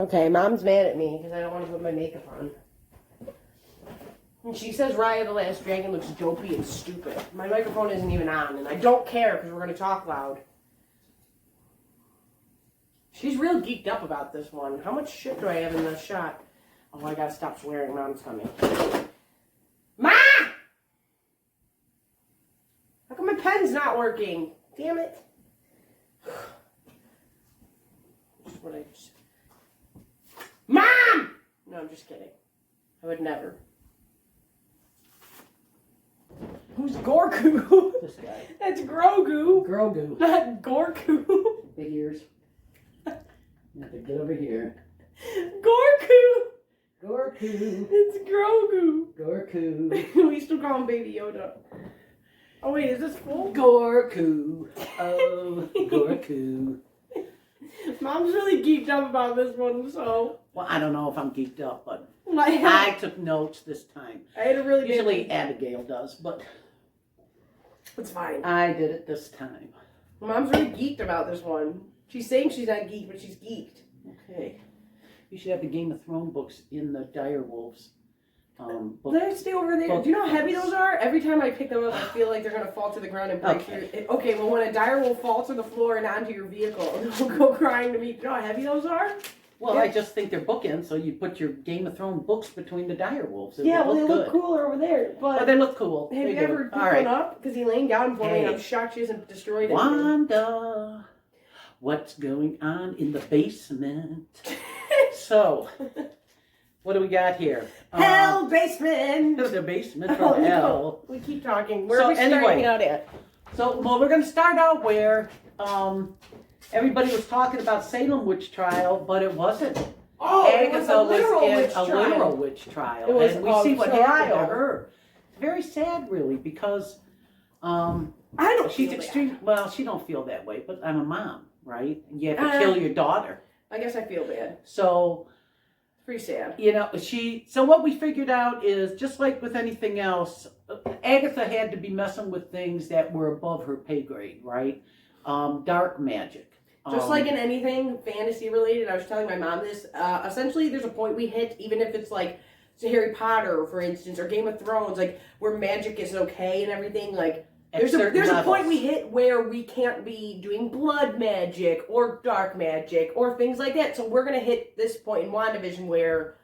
Okay, Mom's mad at me because I don't want to put my makeup on. And she says Raya the Last Dragon looks dopey and stupid. My microphone isn't even on, and I don't care because we're going to talk loud. She's real geeked up about this one. How much shit do I have in this shot? Oh, I gotta stop swearing. Mom's coming. Ma! How come my pen's not working? Damn it. What I just... Mom! No, I'm just kidding. I would never. Who's Gorku? This guy. That's Grogu. Grogu. Not Gorku. Big ears. You have to get over here. Gorku. Gorku. It's Grogu. Gorku. We used to call him Baby Yoda. Oh wait, is this full? Gorku. Oh, Gorku. Mom's really geeked up about this one, so. Well, I don't know if I'm geeked up, but I I took notes this time. had a really Usually Abigail does, but it's fine. I did it this time. Mom's really geeked about this one. She's saying she's not geeked, but she's geeked. Okay. You should have the Game of Thrones books in the Dire Wolves. Book. They stay over there. Do you know how heavy those are? Every time I pick them up, I feel like they're going to fall to the ground and break through. Okay, well, when a dire will fall to the floor and onto your vehicle, they'll go crying to me. Do you know how heavy those are? Well, yeah. I just think they're bookends, so you put your Game of Thrones books between the Dire Wolves. Yeah, well, they look look cooler over there. But they look cool. have They you do. ever picked All right. one up? Because he laying down for me, and I'm shocked she hasn't destroyed it. Wanda, what's going on in the basement? So, what do we got here? Hell basement! The basement from hell. We keep talking. Where So are we starting anyway, out at? So, well, we're going to start out where everybody was talking about Salem witch trial, but it wasn't. Oh, Agatha it was a literal witch trial. literal witch trial. It was and we a see what trial. happened to her. It's very sad, really, because I don't she's feel extreme. bad. Well, she don't feel that way, but I'm a mom, right? You have to kill your daughter. I guess I feel bad. So, It's pretty sad. you know, so what we figured out is, just like with anything else, Agatha had to be messing with things that were above her pay grade, right? Dark magic. Just like in anything fantasy related, I was telling my mom this, essentially there's a point we hit, even if it's like Harry Potter, for instance, or Game of Thrones, like, where magic is okay and everything, like, there's a point we hit where we can't be doing blood magic or dark magic or things like that. So we're going to hit this point in WandaVision where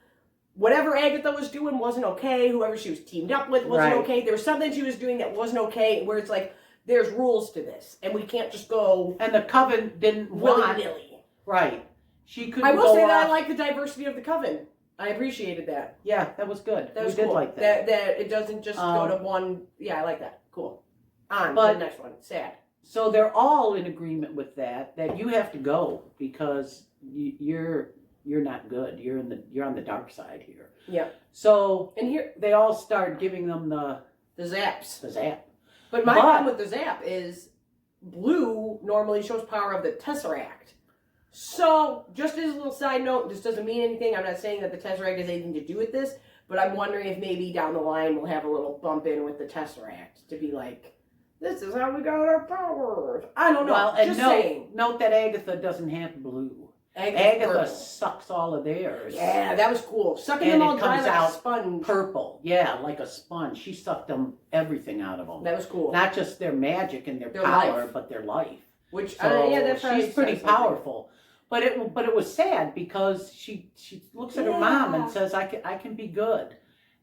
whatever Agatha was doing wasn't okay. Whoever she was teamed up with wasn't okay. There was something she was doing that wasn't okay, where it's like, there's rules to this. And we can't just go... And the coven didn't want... willy-nilly. Right. She couldn't I will say go that off. I like the diversity of the coven. I appreciated that. Yeah, that was good. That was we did cool. like that. That it doesn't just go to one... Yeah, I like that. Cool. On to the next one. Sad. So they're all in agreement with that you have to go because you're not good. You're on the dark side here. Yeah. So and here they all start giving them the zaps. The zap. But my problem with the zap is blue normally shows power of the Tesseract. So just as a little side note, this doesn't mean anything. I'm not saying that the Tesseract has anything to do with this, but I'm wondering if maybe down the line we'll have a little bump in with the Tesseract to be like, this is how we got our powers. I don't know. Well, and just saying. Note that Agatha doesn't have blue. Agatha Agatha sucks all of theirs. Yeah, that was cool. Sucking them all dry like a sponge. Purple. Yeah, like a sponge. She sucked them everything out of them. That was cool. Not just their magic and their power, life. But their life. Which, so yeah, that's she's pretty powerful. But it was sad because she looks at her mom and says, I can be good.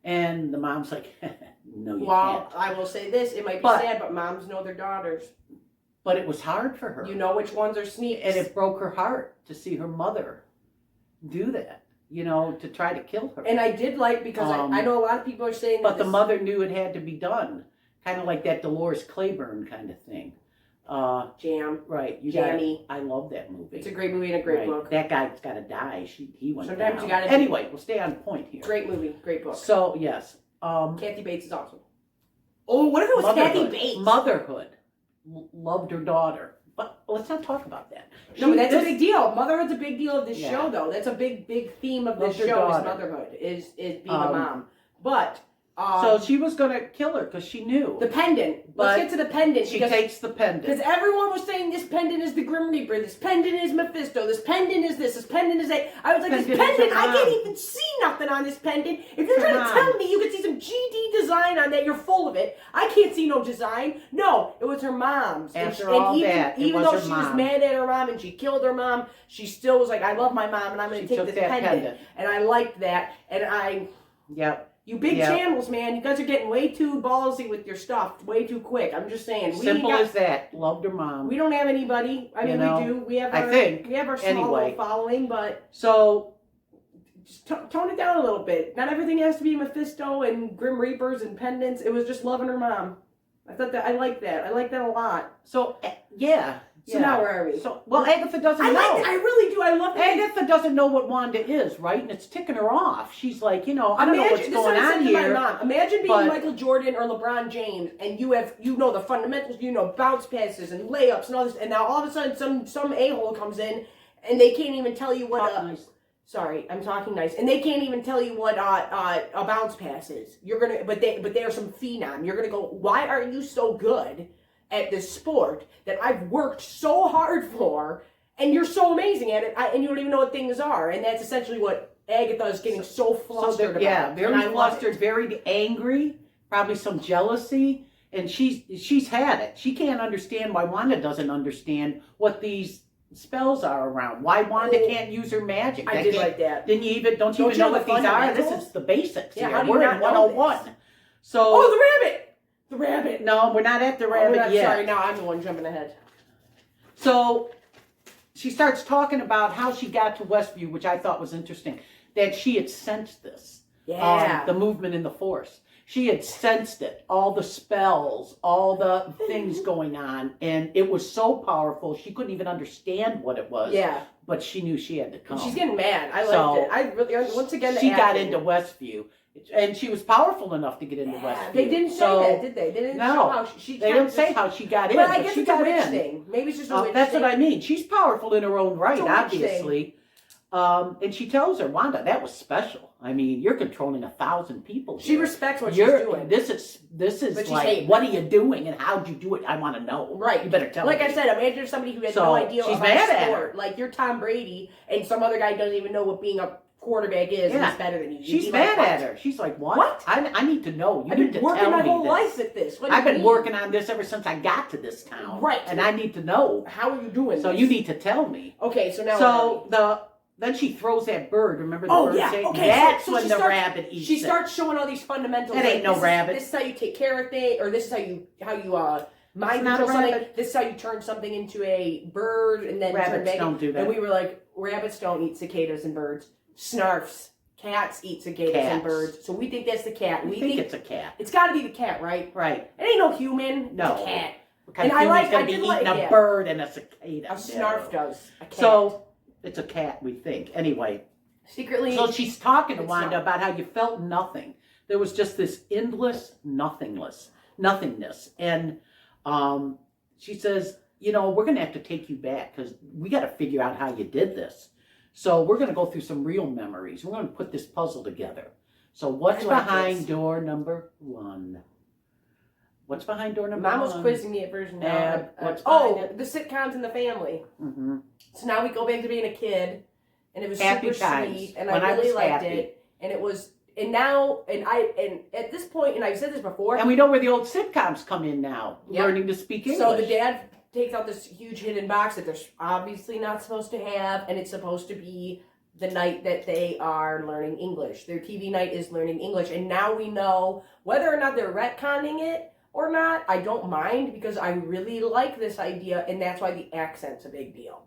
And the mom's like, no, you can't. Well, I will say this, it might be sad, but moms know their daughters. But it was hard for her. You know which ones are sneaks. And it broke her heart to see her mother do that, to try to kill her. And I did like, because I know a lot of people are saying but the mother knew it had to be done. Kind of like that Dolores Claiborne kind of thing. Jam. Right. Jammy. I love that movie. It's a great movie and a great book. That guy's got to die. He went Sometimes down. you got to... Anyway, we'll stay on point here. Great movie. Great book. So, yes. Kathy Bates is awesome. Oh, what if it was Kathy Bates? Motherhood. Loved her daughter. But let's not talk about that. No, but that's a big deal. Motherhood's a big deal of this show, though. That's a big theme of this show is motherhood, is being a mom. But So she was going to kill her because she knew. The pendant. But let's get to the pendant. She takes the pendant. Because everyone was saying this pendant is the Grim Reaper, this pendant is Mephisto, this pendant is this pendant is that. I was like, this pendant, I can't even see nothing on this pendant. If you're trying to tell me you can see some GD design on that, you're full of it. I can't see no design. No, it was her mom's. After all that, even though she was mad at her mom and she killed her mom, she still was like, I love my mom and I'm going to take this pendant. And I liked that. And Yep. You big channels, man. You guys are getting way too ballsy with your stuff, way too quick. I'm just saying. Simple as that. Loved her mom. We don't have anybody. I mean, we do. We have. We have our small little following, but so just tone it down a little bit. Not everything has to be Mephisto and Grim Reapers and pendants. It was just loving her mom. I thought that I like that. I like that a lot. So yeah. So now where are we? So Agatha doesn't know. I really do. I love that. Agatha doesn't know what Wanda is, right? And it's ticking her off. She's like, I don't know what's going on here. Imagine being Michael Jordan or LeBron James, and you know the fundamentals, bounce passes and layups and all this, and now all of a sudden some a-hole comes in, and they can't even tell you what. Nice. Sorry, I'm talking nice, and they can't even tell you what a bounce pass is. You're gonna, but they're some phenom. You're gonna go, why are you so good at this sport that I've worked so hard for, and you're so amazing at it, and you don't even know what things are, and that's essentially what Agatha is getting so flustered about. Yeah, very flustered, very angry, probably some jealousy, and she's had it. She can't understand why Wanda doesn't understand what these spells are around. Why Wanda can't use her magic. I did like that. Don't you even know what these are? This is the basics. Yeah, here. We're in 101. So. Oh, the rabbit! The rabbit. No, we're not at the rabbit yet. Sorry, now I'm the one jumping ahead. So she starts talking about how she got to Westview, which I thought was interesting. That she had sensed this. Yeah. The movement in the Force. She had sensed it. All the spells, all the things going on. And it was so powerful, she couldn't even understand what it was. Yeah. But she knew she had to come. She's getting mad. I liked it. I really, once again, she got into Westview. And she was powerful enough to get into Westview. They didn't say that, did they? They didn't show how she they didn't say how she got in, but I guess she it's a got witch in. thing. Maybe it's just a witch That's thing. what I mean. She's powerful in her own right, obviously. And she tells her, Wanda, that was special. I mean, you're controlling 1,000 people. She respects what she's doing. This is like, what are you doing and how'd you do it? I want to know. Right. You better tell me. Like I said, imagine somebody who has no idea about sport. Like you're Tom Brady and some other guy doesn't even know what being a quarterback is and he's better than you. She's mad at her. She's like, what? I need to know. You need to tell me this. I've been working my whole life at this. I've been working on this ever since I got to this town. Right. And I need to know. How are you doing So you need to tell me. Okay, so now... Then she throws that bird. Remember the bird? Okay. That's when the rabbit eats She starts showing all these fundamentals. That ain't no rabbit. This is how you take care of things, or this is how you mind control something. This is how you turn something into a bird, and then rabbits don't do that. And we were like, rabbits don't eat cicadas and birds. Snarfs. Cats eat cicadas and birds. So we think that's the cat. We think it's a cat. It's got to be the cat, right? Right. It ain't no human. No. It's a cat. Because and I did eating a bird and a cicada. A snarf does. A cat. So it's a cat, we think. Anyway. Secretly. So she's talking to Wanda about how you felt nothing. There was just this endless nothingness. And she says, we're going to have to take you back because we got to figure out how you did this. So we're going to go through some real memories. We're going to put this puzzle together. So what's behind door number 1? What's behind door number 1? Mom was quizzing me at version now. The sitcoms in the family. Mm-hmm. So now we go back to being a kid, and it was happy super times. sweet, and I really liked it. And it was, and now, and at this point, and I've said this before. And we know where the old sitcoms come in now, learning to speak English. So the dad takes out this huge hidden box that they're obviously not supposed to have, and it's supposed to be the night that they are learning English. Their TV night is learning English, and now we know whether or not they're retconning it or not. I don't mind because I really like this idea, and that's why the accent's a big deal.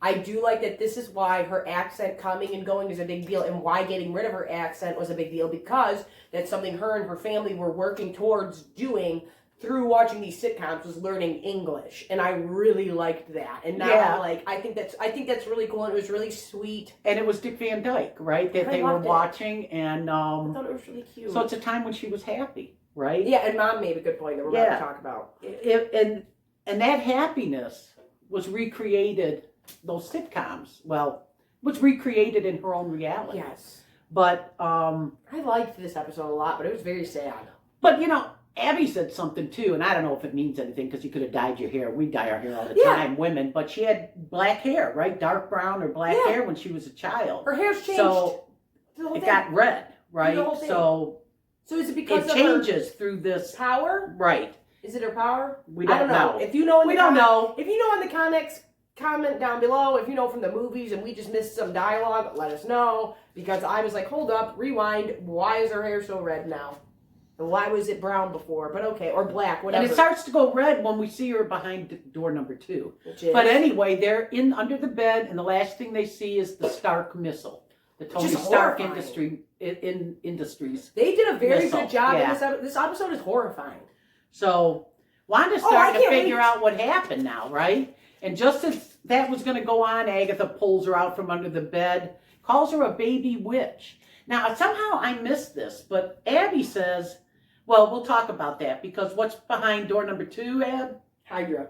I do like that this is why her accent coming and going is a big deal, and why getting rid of her accent was a big deal, because that's something her and her family were working towards doing through watching these sitcoms, was learning English, and I really liked that. And now, I think that's really cool, and it was really sweet. And it was Dick Van Dyke, right? That they were watching, and I thought it was really cute. So it's a time when she was happy, right? Yeah, and Mom made a good point that we're going to talk about. And that happiness was recreated. Those sitcoms, was recreated in her own reality. Yes. But I liked this episode a lot, but it was very sad. But Abby said something too, and I don't know if it means anything because you could have dyed your hair. We dye our hair all the time, women. But she had black hair, right? Dark brown or black hair when she was a child. Her hair's changed. So it got red, right? So is it because it changes through this power? Right. Is it her power? We don't know. If you know, we don't know. If you know in the comics, comment down below. If you know from the movies and we just missed some dialogue, let us know. Because I was like, hold up, rewind. Why is her hair so red now? And why was it brown before? But okay, or black, whatever. And it starts to go red when we see her behind door number 2. But anyway, they're under the bed, and the last thing they see is the Stark missile, the Tony Stark Industries. They did a very good job in this episode. This episode is horrifying. So Wanda's starting to figure out what happened now, right? And just as that was going to go on, Agatha pulls her out from under the bed, calls her a baby witch. Now, somehow I missed this, but Abby says, well, we'll talk about that, because what's behind door number 2, Ab? Hydra.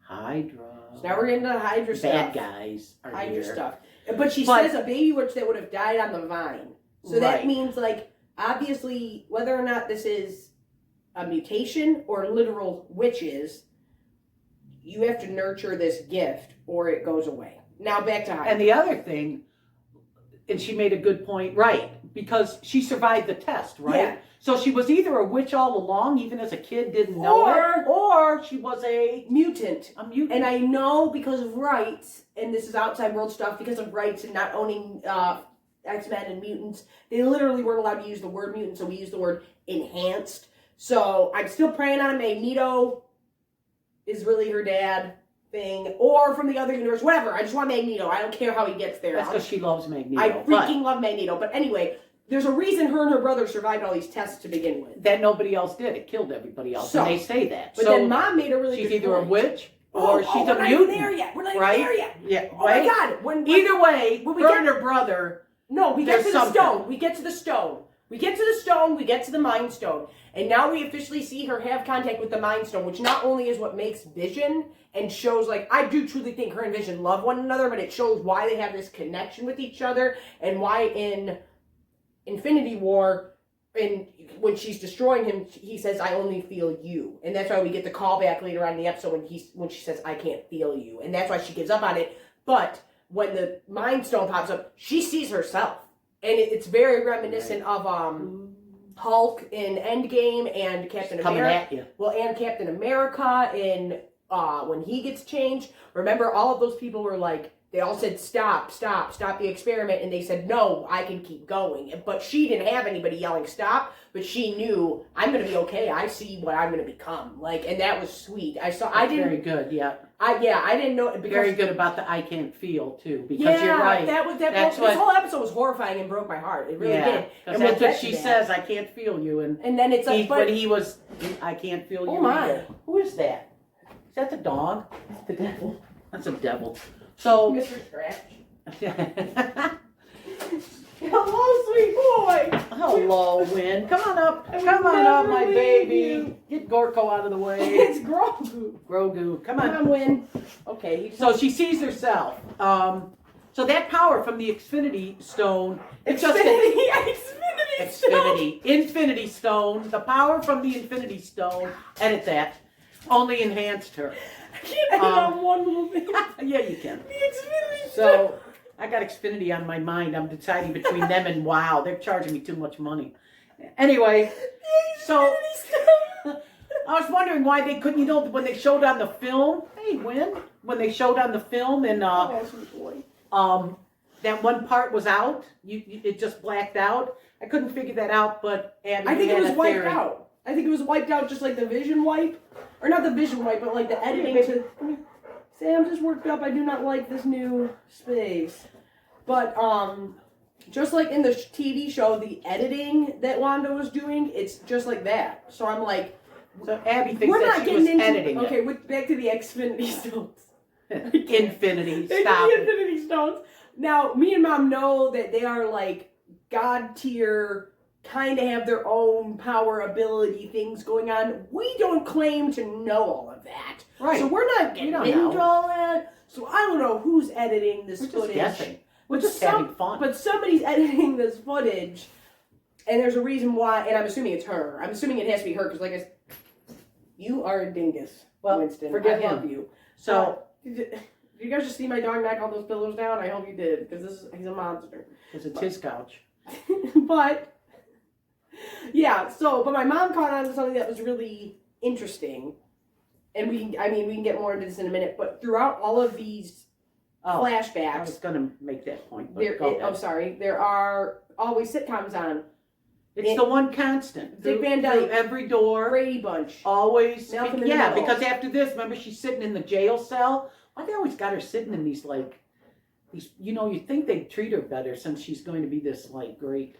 So now we're getting into Hydra stuff. Bad guys are Hydra here. stuff. But she says a baby witch that would have died on the vine. So that means, like, obviously, whether or not this is a mutation or literal witches, you have to nurture this gift or it goes away. Now back to Hydra. And the other thing, and she made a good point, right, because she survived the test, right? Yeah. So she was either a witch all along, even as a kid didn't know it, or she was a mutant. A mutant. And I know because of rights, and this is outside world stuff, because of rights and not owning X-Men and mutants, they literally weren't allowed to use the word mutant, so we use the word enhanced. So I'm still praying on a Magneto is really her dad thing, or from the other universe, whatever. I just want Magneto. I don't care how he gets there. That's because she loves Magneto. I freaking love Magneto. But anyway, there's a reason her and her brother survived all these tests to begin with. That nobody else did. It killed everybody else. And they say that. But then Mom made a really good She's either point. a witch or she's a mutant. We're not even there yet. We're not even there yet. Yeah, oh my God. Either way, her and her brother. No, we get to the stone. We get to the stone. We get to the stone. We get to the Mind Stone. And now we officially see her have contact with the Mind Stone, which not only is what makes Vision and shows, like, I do truly think her and Vision love one another, but it shows why they have this connection with each other and why in Infinity War, and when she's destroying him, he says, I only feel you. And that's why we get the call back later on in the episode when she says, I can't feel you. And that's why she gives up on it. But when the Mind Stone pops up, she sees herself. And it's very reminiscent of Hulk in Endgame and Captain America. Coming at you. Well, and Captain America in when he gets changed. Remember, all of those people were like, they all said, stop the experiment. And they said, no, I can keep going. But she didn't have anybody yelling stop, but she knew, I'm going to be okay. I see what I'm going to become. Like, and that was sweet. Very good, yeah. I didn't know. Because, very good about the I can't feel, too, because you're right. This whole episode was horrifying and broke my heart. It really did. And that's what she says, I can't feel you. And then it's like, when he was, I can't feel you. Oh, my. Either. Who is that? Is that the dog? The devil. That's a devil. So, Mr. Scratch. Hello, sweet boy. Hello, Win. Come on up. Come on up, my baby. Get Gorko out of the way. It's Grogu. Grogu. Come on. Come on, Win. Okay. So she sees herself. So that power from the Infinity Stone. Infinity Stone. The power from the Infinity Stone. Edit that. Only enhanced her. I can't edit on one little thing. Yeah, you can. The Xfinity Stone. So I got Xfinity on my mind. I'm deciding between them and WoW. They're charging me too much money. Anyway, so I was wondering why they couldn't, when they showed on the film. Hey, Win. When they showed on the film and that one part was out. It just blacked out. I couldn't figure that out, but Abby I think it was had a wiped theory. out. I think it was wiped out just like the Vision wipe. Or not the Vision wipe, but like the editing to... Say, I'm just worked up. I do not like this new space. But, just like in the TV show, the editing that Wanda was doing, it's just like that. So I'm like... So Abby thinks that she was editing it. Okay, back to the Xfinity Stones. Infinity. Stop. The Infinity Stones. Now, me and Mom know that they are like God tier, kind of have their own power, ability, things going on. We don't claim to know all of that. Right. So we're not getting into all that. So I don't know who's editing this footage. Just guessing. We're just having fun. But somebody's editing this footage, and there's a reason why, and I'm assuming it's her. I'm assuming it has to be her, because like I said, you are a dingus, Winston. Forget him. I love you. So, did you guys just see my dog knock all those pillows down? I hope you did, because he's a monster. Because it's his couch. But, yeah, but my mom caught on to something that was really interesting, and we can get more into this in a minute, but throughout all of these flashbacks. I was going to make that point. But there are always sitcoms on. It's the one constant. Dick Van Dyke, every door. Brady Bunch. Always. Malcolm in the Middle. Because after this, remember she's sitting in the jail cell? Why they always got her sitting in these, you think they'd treat her better since she's going to be this, great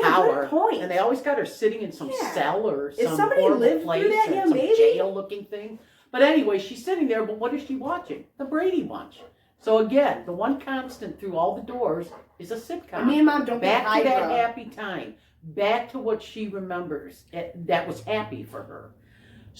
power. Good point. And they always got her sitting in some cell or some somebody horrible lived place through that? or Yeah, some maybe. jail-looking thing. But anyway, she's sitting there, but what is she watching? The Brady Bunch. So again, the one constant through all the doors is a sitcom. And me and Mom don't Back to that happy time. Back to what she remembers. That was happy for her.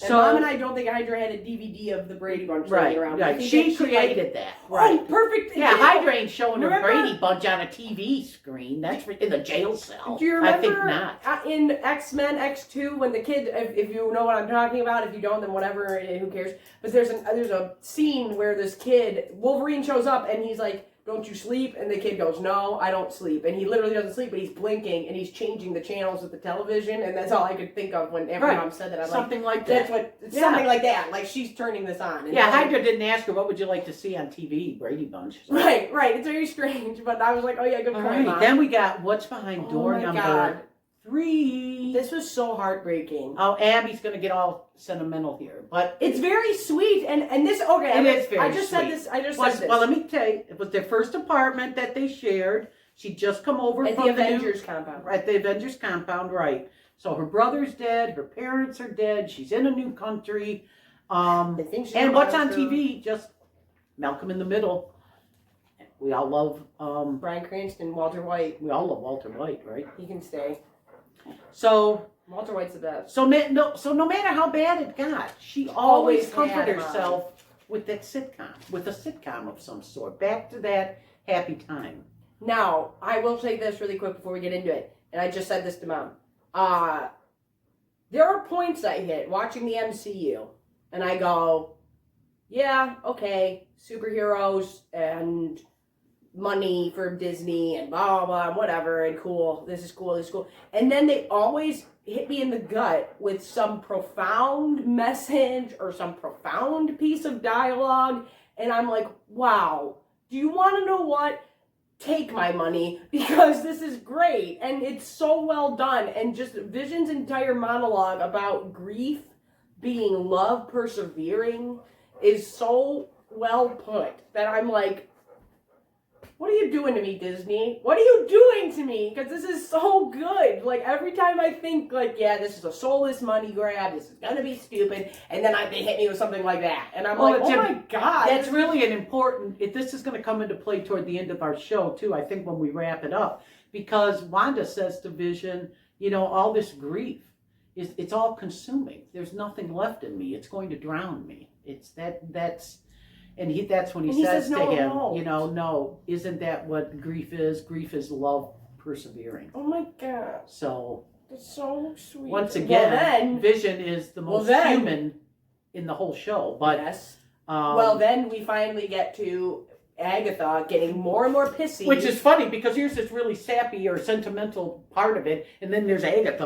And Mom and I don't think Hydra had a DVD of the Brady Bunch laying around. Right. She created that. Right. Oh, perfect. Yeah, Hydra ain't showing her Brady Bunch on a TV screen. That's in the jail cell. Do you remember I think not. In X-Men X2 when the kid, if you know what I'm talking about, if you don't, then whatever, who cares? But there's a scene where this kid, Wolverine shows up and he's like, "Don't you sleep?" And the kid goes, "No, I don't sleep." And he literally doesn't sleep, but he's blinking and he's changing the channels of the television. And that's all I could think of whenever Mom said that. I'm something like that. that. Something like that. Like she's turning this on. And Hydra didn't ask her, "What would you like to see on TV?" Brady Bunch. So. Right. It's very strange. But I was like, "Oh yeah, good point, Mom." Then we got What's Behind Door number 3. This was so heartbreaking. Oh, Abby's gonna get all sentimental here, but it's very sweet, and this It is very I just sweet. said this. I just said this. Well, let me tell you, it was their first apartment that they shared. She'd just come over at from the Avengers compound. At the Avengers compound, right? So her brother's dead, her parents are dead. She's in a new country. And what's on TV? Just Malcolm in the Middle. We all love Bryan Cranston, Walter White. We all love Walter White, right? He can stay. So Walter White's the best. So no matter how bad it got, she always comforted herself with that sitcom, with a sitcom of some sort. Back to that happy time. Now, I will say this really quick before we get into it, and I just said this to Mom. There are points I hit watching the MCU, and I go, yeah, okay, superheroes and money for Disney and blah, blah, blah, and whatever, and cool, this is cool, this is cool. And then they always hit me in the gut with some profound message or some profound piece of dialogue, and I'm like, wow, do you want to know what? Take my money, because this is great, and it's so well done, and just Vision's entire monologue about grief being love persevering is so well put that I'm like, what are you doing to me, Disney? What are you doing to me? Because this is so good. Like, every time I think, like, yeah, this is a soulless money grab, this is going to be stupid, and then they hit me with something like that. And I'm like, oh my God. That's really an important, this is going to come into play toward the end of our show, too, I think, when we wrap it up. Because Wanda says to Vision, all this grief, it's all consuming. There's nothing left in me. It's going to drown me. That's when he says to him, no, isn't that what grief is? Grief is love persevering. Oh my God. So that's so sweet. Once again, Vision is the most human in the whole show. But yes. Then we finally get to Agatha getting more and more pissy. Which is funny, because here's this really sappy or sentimental part of it, and then there's Agatha,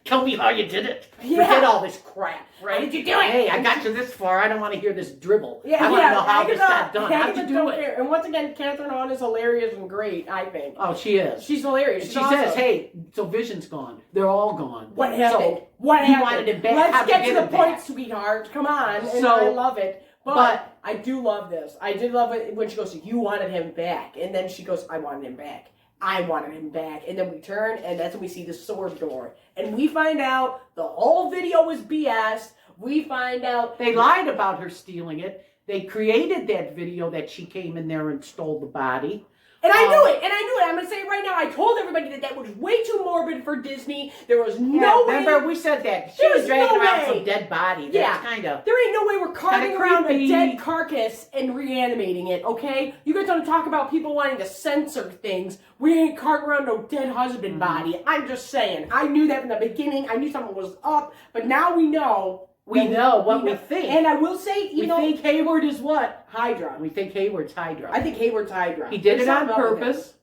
tell me how you did it. Yeah. Forget all this crap, right? How did you do it? Hey, I got you this far. I don't want to hear this dribble. Yeah, I want to know how Agatha, this got done. How did you do it? Care. And once again, Catherine Hahn is hilarious and great, I think. Oh, she is. She's hilarious. She says, hey, so Vision's gone. They're all gone. What happened? So what happened? You wanted him back. Let's get to the point, sweetheart. Come on. And I love it. But I do love this. I did love it when she goes, you wanted him back. And then she goes, I wanted him back. I wanted him back. And then we turn, and that's when we see the sword door. And we find out the whole video was BS. We find out they lied about her stealing it. They created that video that she came in there and stole the body. And I knew it. I'm going to say it right now. I told everybody everybody that that was way too morbid for Disney. There was no way. Remember, we said that. She There's was dragging no around way. some dead body. That's Yeah. kind of... There ain't no way we're carting around a creepy. dead carcass and reanimating it, okay? You guys don't talk about people wanting to censor things. We ain't carting around no dead husband body. I'm just saying. I knew that from the beginning. I knew something was up, but now we know. We know what we think. And I will say, we think Hayward is what? Hydra. We think Hayward's Hydra. I think Hayward's Hydra. He did it on purpose.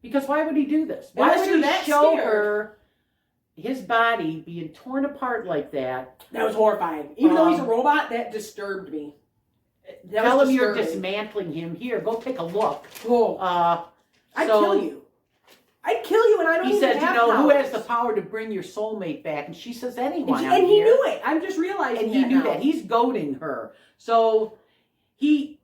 Because why would he do this? Why Unless would he you're that show scared. her his body being torn apart like that? That was horrifying. Even though he's a robot, that disturbed me. Tell him you're dismantling him. Here, go take a look. Oh. I'd kill you. I'd kill you, and I don't He even says, have who powers. has the power to bring your soulmate back? And she says, anyone. And he knew it. I'm just realizing And he knew that. He's goading her. So he...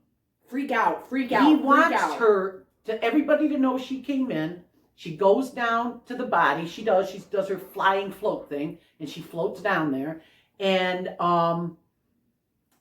Freak out. He wants her, to everybody to know she came in. She goes down to the body. She does her flying float thing. And she floats down there. And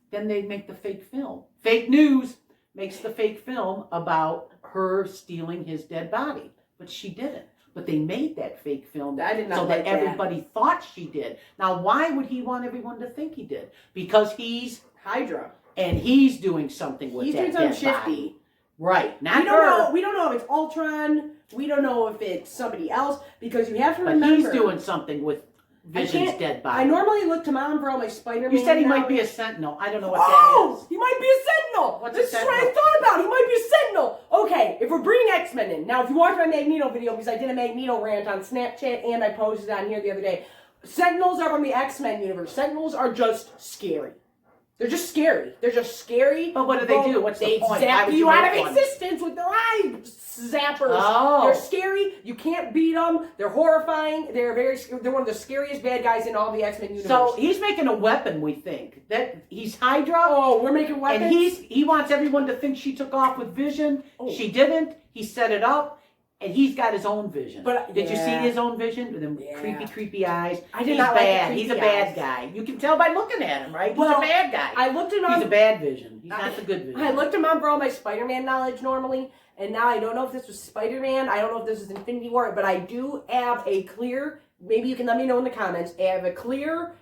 then they make the fake film. Fake news makes the fake film about her stealing his dead body. But she didn't. But they made that fake film I did not so that like that. everybody thought she did. Now, why would he want everyone to think he did? Because he's Hydra. And he's doing something with He's that doing something dead shifty. body. Right. Not We don't her. know. We don't know if it's Ultron. We don't know if it's somebody else. Because you have to But remember. he's doing something with Vision's dead body. I normally look to Mom for all my Spider-Man. You said he might be a Sentinel. I don't know what that is. He might be a Sentinel. What's this a is what I Sentinel? thought about. He might be a Sentinel. Okay, if we're bringing X-Men in. Now, if you watch my Magneto video, because I did a Magneto rant on Snapchat and I posted on here the other day. Sentinels are from the X-Men universe. Sentinels are just scary. They're just scary. They're just scary. But what do they do? What's the They point? Why zap would you you out make of one? existence with their eye zappers. Oh. They're scary. You can't beat them. They're horrifying. They're one of the scariest bad guys in all the X-Men universe. So he's making a weapon, we think. That he's Hydra. Oh, we're making weapons? And he wants everyone to think she took off with Vision. Oh. She didn't. He set it up. And he's got his own vision. Did you see yeah. his own vision? With them creepy eyes. I did He's not like the bad. creepy He's a bad eyes. guy. You can tell by looking at him, right? He's Well, a bad guy. I looked him He's up. a bad vision. He's not the good vision. I looked him up for all my Spider-Man knowledge normally, and now I don't know if this was Spider-Man. I don't know if this is Infinity War, but I do have a clear. Maybe you can let me know in the comments. I have a clear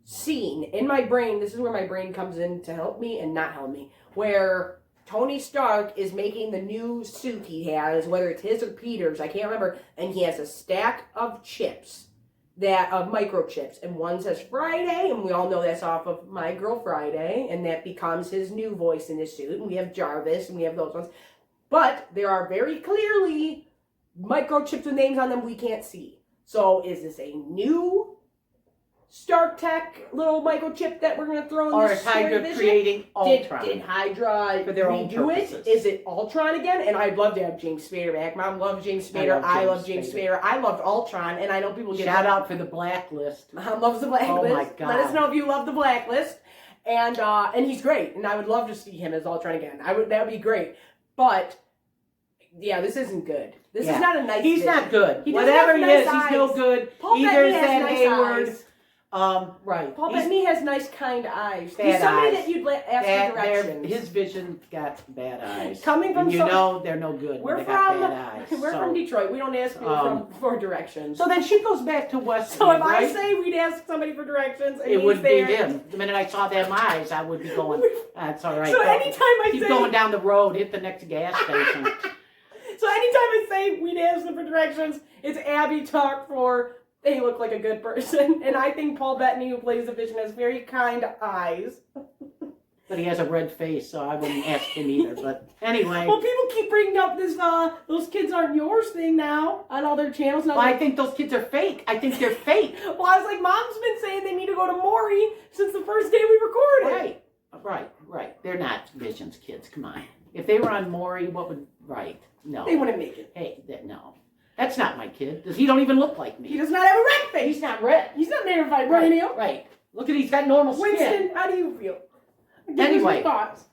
scene in my brain. This is where my brain comes in to help me and not help me. Where Tony Stark is making the new suit he has, whether it's his or Peter's, I can't remember, and he has a stack of chips, of microchips, and one says Friday, and we all know that's off of My Girl Friday, and that becomes his new voice in his suit, and we have Jarvis, and we have those ones, but there are very clearly microchips with names on them we can't see. So is this a new Stark Tech little microchip that we're going to throw in or this is Hydra Vision? creating Ultron? Did Hydra For their own redo it? purposes. Is it Ultron again? And I'd love to have James Spader back. Mom loves James Spader. I love James Spader. I loved Ultron, and I know people get Shout out for the Blacklist. Mom loves the Blacklist. Oh my God. Let us know if you love the Blacklist. And he's great, and I would love to see him as Ultron again. That would be great. But yeah, this isn't good. This is not a nice. He's Vision. not good. He doesn't Whatever have he nice is, eyes. he's no good. Paul Either Bettany is has that nice Hayward. eyes. Right. Paul He's Bettany has nice, kind eyes. bad He's somebody eyes. that you'd ask for directions. His vision got bad eyes. Coming from and you know they're no good when they got bad eyes. We're from Detroit. We don't ask people for directions. So then she goes back to Westview, So if right? I say we'd ask somebody for directions, it would be him. The minute I saw them eyes, I would be going, that's all right. So anytime I keep say going down the road, hit the next gas station. So anytime I say we'd ask them for directions, it's Abby talk for they look like a good person. And I think Paul Bettany, who plays the Vision, has very kind eyes. But he has a red face, so I wouldn't ask him either. But anyway. Well, people keep bringing up this, those kids aren't yours thing now on all their channels. Well, I think those kids are fake. I think they're fake. Well, I was like, Mom's been saying they need to go to Maury since the first day we recorded. Right. They're not Vision's kids. Come on. If they were on Maury, what would... Right. No. They wouldn't make it. Hey, no. That's not my kid. He don't even look like me. He does not have a red face. He's not red. He's not named by Brian Hill. Right. Look at he's got normal skin. Winston, how do you feel? Anyway. Thoughts.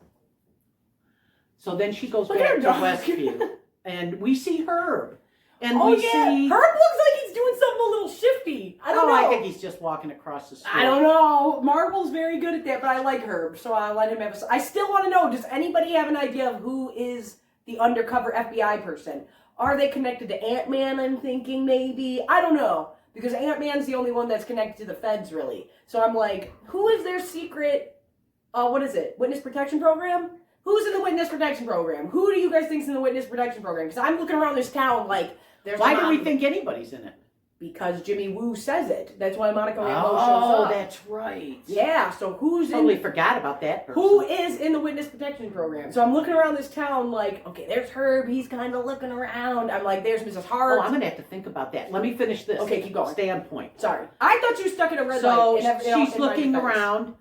So then she goes Look back at to her dog. Westview. And we see Herb. And Oh, we yeah. see... Herb looks like he's doing something a little shifty. I don't know. I think he's just walking across the street. I don't know. Marvel's very good at that, but I like Herb, so I'll let him have a... I still want to know, does anybody have an idea of who is the undercover FBI person? Are they connected to Ant-Man, I'm thinking maybe? I don't know. Because Ant-Man's the only one that's connected to the feds, really. So I'm like, who is their secret, what is it? Witness protection program? Who's in the witness protection program? Who do you guys think's in the witness protection program? Because I'm looking around this town like, there's Why do we think anybody's in it? Because Jimmy Woo says it. That's why Monica Rambeau shows Oh, up. that's right. Yeah, so who's Totally in... forgot about that person. Who is in the witness protection program? So I'm looking around this town like, okay, there's Herb. He's kind of looking around. I'm like, there's Mrs. Hart. Oh, I'm going to have to think about that. Let me finish this. Okay, keep going. Stay on point. Sorry. I thought you stuck in a red So light. she's looking around,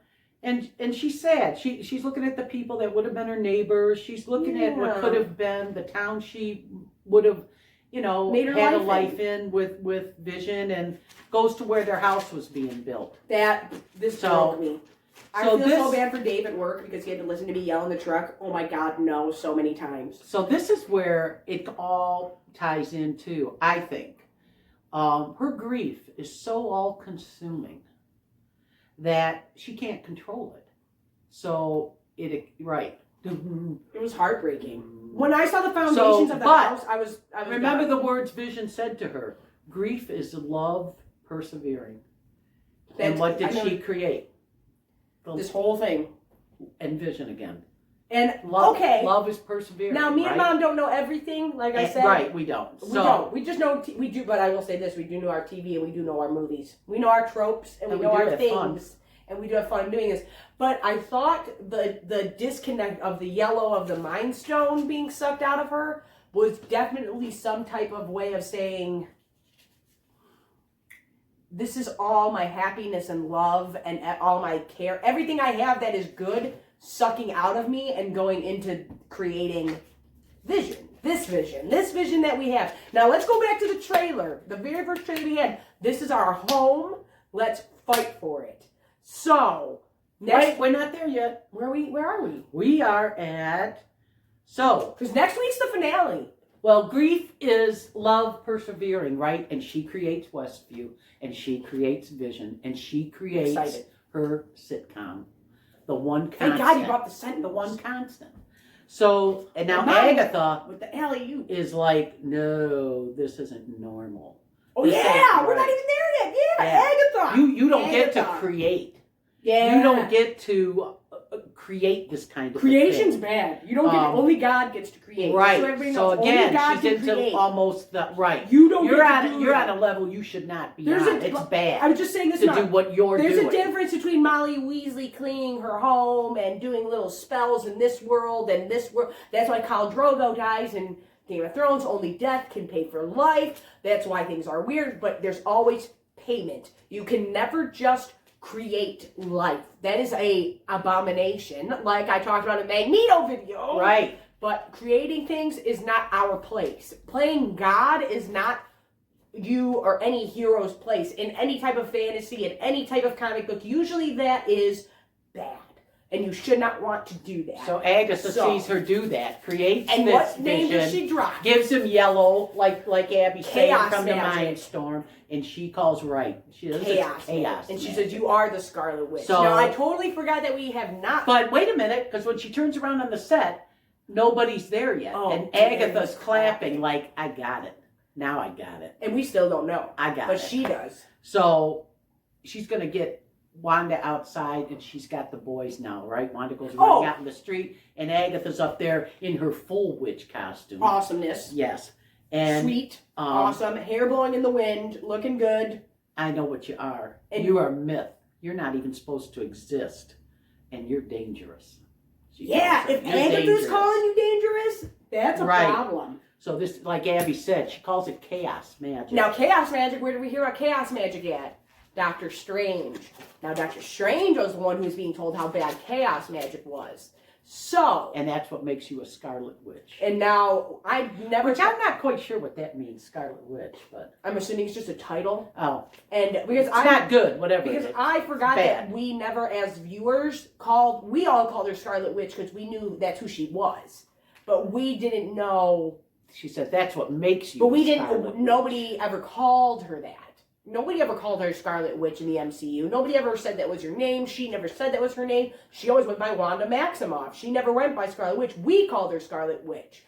and she's sad. She's looking at the people that would have been her neighbors. She's looking at what could have been the town she would have, you know, Made her had a life life in with Vision, and goes to where their house was being built. This broke me. I so feel this- so bad for Dave at work because he had to listen to me yell in the truck. Oh my God, no, so many times. So this is where it all ties into, I think. Her grief is so all-consuming that she can't control it. So, right. It was heartbreaking. When I saw the foundations of the house, I was remember done. the words Vision said to her. Grief is love persevering. And what did she create? This whole thing. And Vision again. And, Love is persevering. Now, me and Mom don't know everything, like I said. Right, we don't. We don't. We just know, we do, but I will say this, we do know our TV and we do know our movies. We know our tropes and we know our things. Fun. And we do have fun doing this. But I thought the disconnect of the yellow of the Mind Stone being sucked out of her was definitely some type of way of saying, this is all my happiness and love and all my care. Everything I have that is good, sucking out of me and going into creating Vision. This vision that we have. Now let's go back to the trailer. The very first trailer we had. This is our home. Let's fight for it. So, wait, we're not there yet. Where are we? We are at, because next week's the finale. Well, grief is love persevering, right? And she creates Westview, and she creates Vision, and she creates her sitcom. The one constant. Thank God you brought the Sentinels. The one constant. So, and now Agatha with the alley is like, no, this isn't normal. Oh this yeah, we're not even there yet. Yeah, Agatha. You don't get to create. Yeah. You don't get to create this kind of creation's thing. Bad. You don't get only God gets to create. Right. So again, she's into almost the right. You don't. You're at a level you should not be on. It's bad. I was just saying this to do what you're doing. There's a difference between Molly Weasley cleaning her home and doing little spells in this world and this world. That's why Khal Drogo dies in Game of Thrones. Only death can pay for life. That's why things are weird. But there's always payment. You can never just create life. That is a abomination, like I talked about in a Magneto video. Right. But creating things is not our place. Playing God is not you or any hero's place in any type of fantasy, in any type of comic book. Usually that is bad. And you should not want to do that. So Agatha sees her do that, creates and this what name vision, does she drop? Gives him yellow, like Abby said, from the magic. Mind Storm, and she calls right. She does chaos. And magic. she says, you are the Scarlet Witch. So, now, I totally forgot that we have not... But wait a minute, because when she turns around on the set, nobody's there yet. And Agatha's clapping like, I got it. Now I got it. And we still don't know. I got it. But she does. So she's going to get Wanda outside, and she's got the boys now, right? Wanda goes running out in the street, and Agatha's up there in her full witch costume. Awesomeness. Yes. And sweet. Awesome. Hair blowing in the wind. Looking good. I know what you are. And you are a myth. You're not even supposed to exist. And you're dangerous. If Agatha's calling you dangerous, that's a problem. So this, like Abby said, she calls it chaos magic. Now, chaos magic, where did we hear about chaos magic at? Doctor Strange. Now, Doctor Strange was the one who was being told how bad chaos magic was. So... And that's what makes you a Scarlet Witch. And now, I've never... Which I'm not quite sure what that means, Scarlet Witch, but... I'm assuming it's just a title. Oh. And because it's not good, whatever because it is. I forgot that we never, as viewers, we all called her Scarlet Witch because we knew that's who she was. But we didn't know... She said that's what makes you But we didn't... Nobody ever called her that. Nobody ever called her Scarlet Witch in the MCU. Nobody ever said that was her name. She never said that was her name. She always went by Wanda Maximoff. She never went by Scarlet Witch. We called her Scarlet Witch.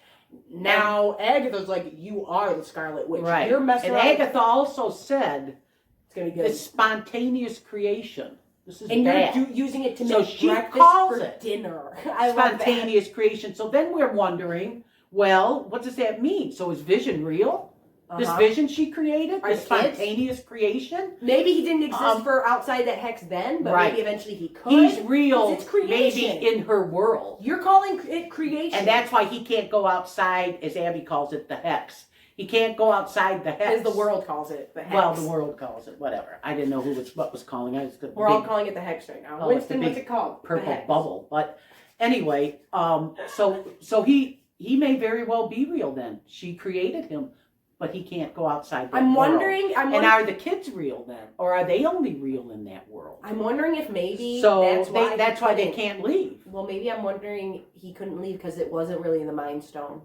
Now Agatha's like, you are the Scarlet Witch. Right. You're messing and around. Agatha also said It's gonna be good. it's spontaneous creation. This is and bad. you're using it to So make she breakfast calls for it dinner. I love that. Spontaneous creation. So then we're wondering, well, what does that mean? So is Vision real? This vision she created? Are This the kids? spontaneous creation? Maybe he didn't exist for outside that hex then, but right. maybe eventually he could. He's real, It's creation. maybe in her world. You're calling it creation. And that's why he can't go outside, as Abby calls it, the hex. He can't go outside the hex. As the world calls it, the hex. Well, the world calls it, whatever. I didn't know what was calling it. We're all calling it the hex right now. Winston, what's it called? Purple bubble. But anyway, so he may very well be real then. She created him, but he can't go outside that I'm world. wondering. And are the kids real then? Or are they only real in that world? I'm wondering if maybe that's why they can't leave. Well, maybe I'm wondering he couldn't leave because it wasn't really in the Mind Stone.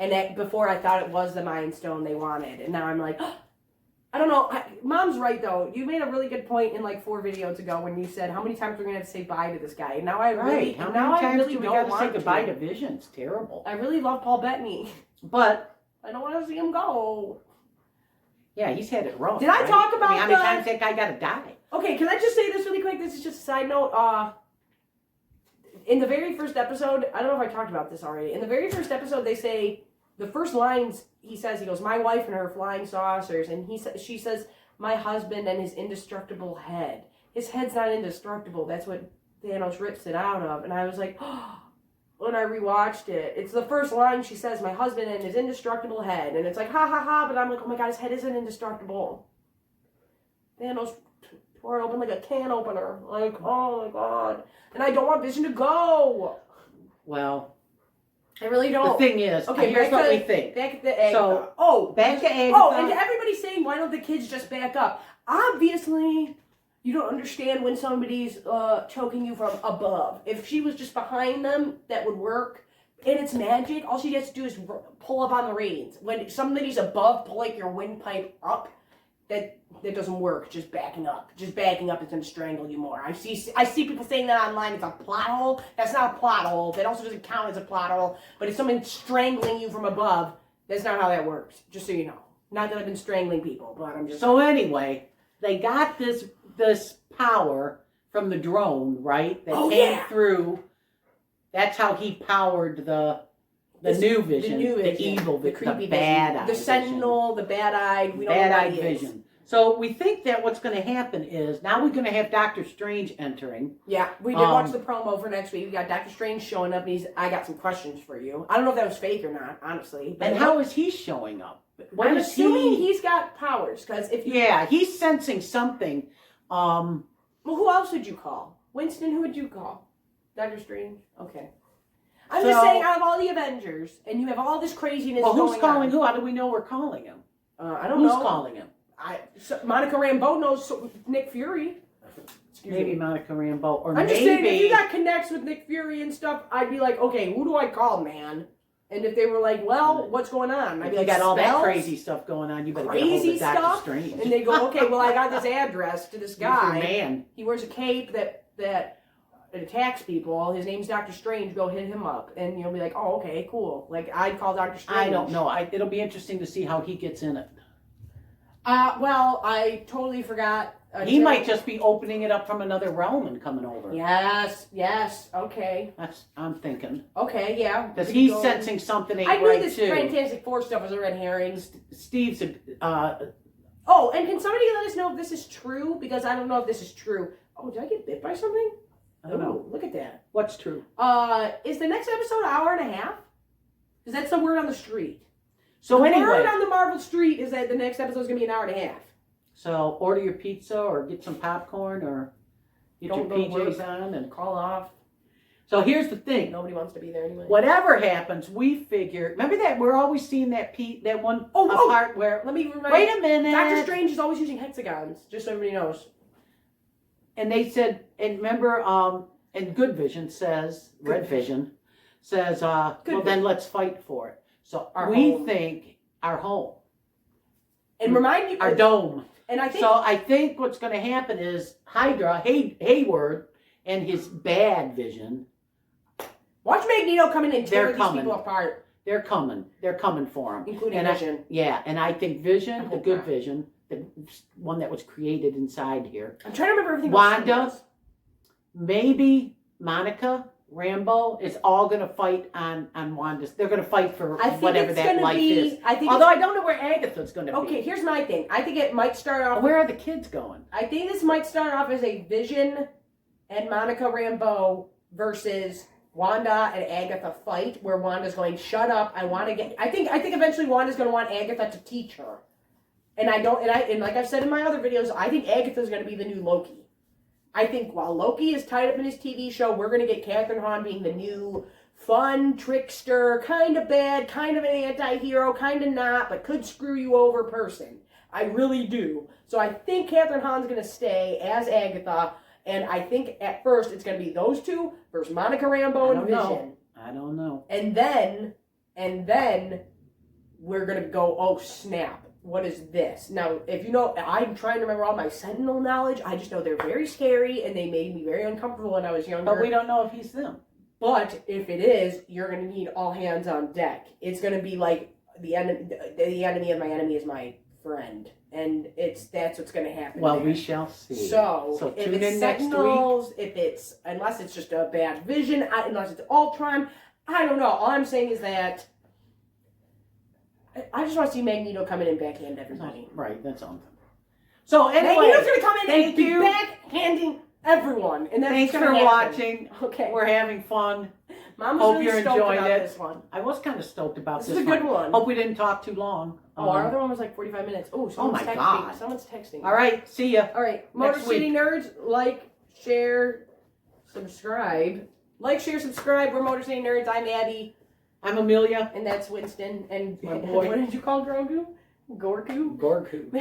And that, before I thought it was the Mind Stone they wanted, and now I'm like, oh, I don't know. Mom's right though. You made a really good point in like 4 videos ago when you said how many times we're gonna have to say bye to this guy. And now I really, how many times do we don't gotta want say goodbye to Vision? It's terrible. I really love Paul Bettany, but I don't want to see him go. Yeah, he's had it rough. Did I talk about how many times that guy gotta die? Okay, can I just say this really quick? This is just a side note. In the very first episode, I don't know if I talked about this already. In the very first episode, they say the first lines he goes, "My wife and her flying saucers," and she says, "My husband and his indestructible head." His head's not indestructible. That's what Thanos rips it out of. And I was like, oh, when I rewatched it, it's the first line she says, "My husband and his indestructible head," and it's like, ha ha ha. But I'm like, oh my god, his head isn't indestructible. Thanos tore it open like a can opener. Like, oh my god. And I don't want Vision to go. Well, I really don't. The thing is, okay, here's what we think. Back to Agatha. Back to Agatha. Oh, and to everybody saying, why don't the kids just back up? Obviously, you don't understand when somebody's choking you from above. If she was just behind them, that would work. And it's magic. All she has to do is pull up on the reins. When somebody's above, pull like your windpipe up. That doesn't work. Just backing up. Just backing up is going to strangle you more. I see people saying that online. It's a plot hole. That's not a plot hole. That also doesn't count as a plot hole. But if someone's strangling you from above, that's not how that works. Just so you know. Not that I've been strangling people, but I'm just... So anyway, they got this power from the drone, right? That came through. That's how he powered the new Vision, the evil, the creepy, the bad-eyed, the Sentinel, the bad-eyed. We don't know bad-eyed Vision. So we think that what's going to happen is now we're going to have Doctor Strange entering. Yeah, we did watch the promo for next week. We got Doctor Strange showing up, and I got some questions for you. I don't know if that was fake or not, honestly. And how is he showing up? I'm assuming he's got powers, because if he's sensing something. Well, who else would you call? Winston, who would you call? Doctor Strange? Okay. I'm just saying, out of all the Avengers, and you have all this craziness going on. Who's calling who? How do we know we're calling him? I don't know. Who's calling him? Monica Rambeau knows Nick Fury. Maybe Monica Rambeau. Or I'm just saying, if you got connects with Nick Fury and stuff, I'd be like, okay, who do I call, man? And if they were like, well, what's going on? I'd be like, you got all that crazy stuff going on, you better get a hold of Doctor Strange. And they go, okay, well, I got this address to this guy. Man. He wears a cape that attacks people. His name's Doctor Strange. Go hit him up. And you'll be like, oh, okay, cool. Like, I'd call Doctor Strange. I don't know. It'll be interesting to see how he gets in it. Well, I totally forgot. He might just be opening it up from another realm and coming over. Yes, okay. I'm thinking. Okay, yeah. Because he's sensing something ain't right, too. I knew this too. Fantastic Four stuff was a red herring. Steve's Oh, and can somebody let us know if this is true? Because I don't know if this is true. Oh, did I get bit by something? I don't know. Look at that. What's true? Is the next episode an hour and a half? Because that's the word on the street. So the word on the Marvel street is that the next episode is going to be an hour and a half. So order your pizza or get some popcorn or get your PJs on and call off. So here's the thing. Nobody wants to be there anyway. Whatever happens, we figure. Remember that we're always seeing that one part where. Let me remind. Wait a minute. Doctor Strange is always using hexagons, just so everybody knows. And they said, and remember, and Good Vision says, Red Vision says, then let's fight for it. So we think our home. And remind you. Our dome. And I think what's going to happen is Hydra, Hayward, and his bad Vision. Watch Magneto come in and tear these people apart. They're coming. They're coming for him. Including and Vision. And I think Vision, the hope good not. Vision, the one that was created inside here. I'm trying to remember everything. Wanda, maybe Monica, Rambo, it's all going to fight on Wanda's. They're going to fight for whatever that life is. Although I don't know where Agatha's going to be. Okay, here's my thing. I think it might start off. Where are the kids going? I think this might start off as a Vision and Monica Rambeau versus Wanda and Agatha fight, where Wanda's going, shut up, I want to get. I think eventually Wanda's going to want Agatha to teach her, and like I've said in my other videos, I think Agatha's going to be the new Loki. I think while Loki is tied up in his TV show, we're going to get Catherine Hahn being the new fun trickster, kind of bad, kind of an anti-hero, kind of not, but could screw you over person. I really do. So I think Catherine Hahn's going to stay as Agatha, and I think at first it's going to be those two versus Monica Rambeau and Vision. I don't know. And then we're going to go, oh snap. What is this? Now, if you know, I'm trying to remember all my Sentinel knowledge. I just know they're very scary and they made me very uncomfortable when I was younger. But we don't know if he's them. But if it is, you're going to need all hands on deck. It's going to be like the enemy of my enemy is my friend. And that's what's going to happen. Well, there. we shall see. So if tune it's in next Sentinels, week. Unless it's just a bad Vision, unless it's Ultron, I don't know. All I'm saying is that I just want to see Magneto come in and backhand everybody. Right, that's all. So anyway, Magneto's going to come in and thank you. be backhanding everyone. And that's Thanks gonna for happen. watching. Okay. We're having fun. Mom was Hope really you're stoked enjoying about it. this one. I was kind of stoked about This is a good one. Hope we didn't talk too long. Oh, our other one was like 45 minutes. Oh, someone's my texting. God. Someone's texting. All right, see ya. All right. Next Motor City week. Nerds, like, share, subscribe. Like, share, subscribe. We're Motor City Nerds. I'm Abby. I'm Amelia. And that's Winston. And My boy. what did you call Grogu? Gorku? Gorku.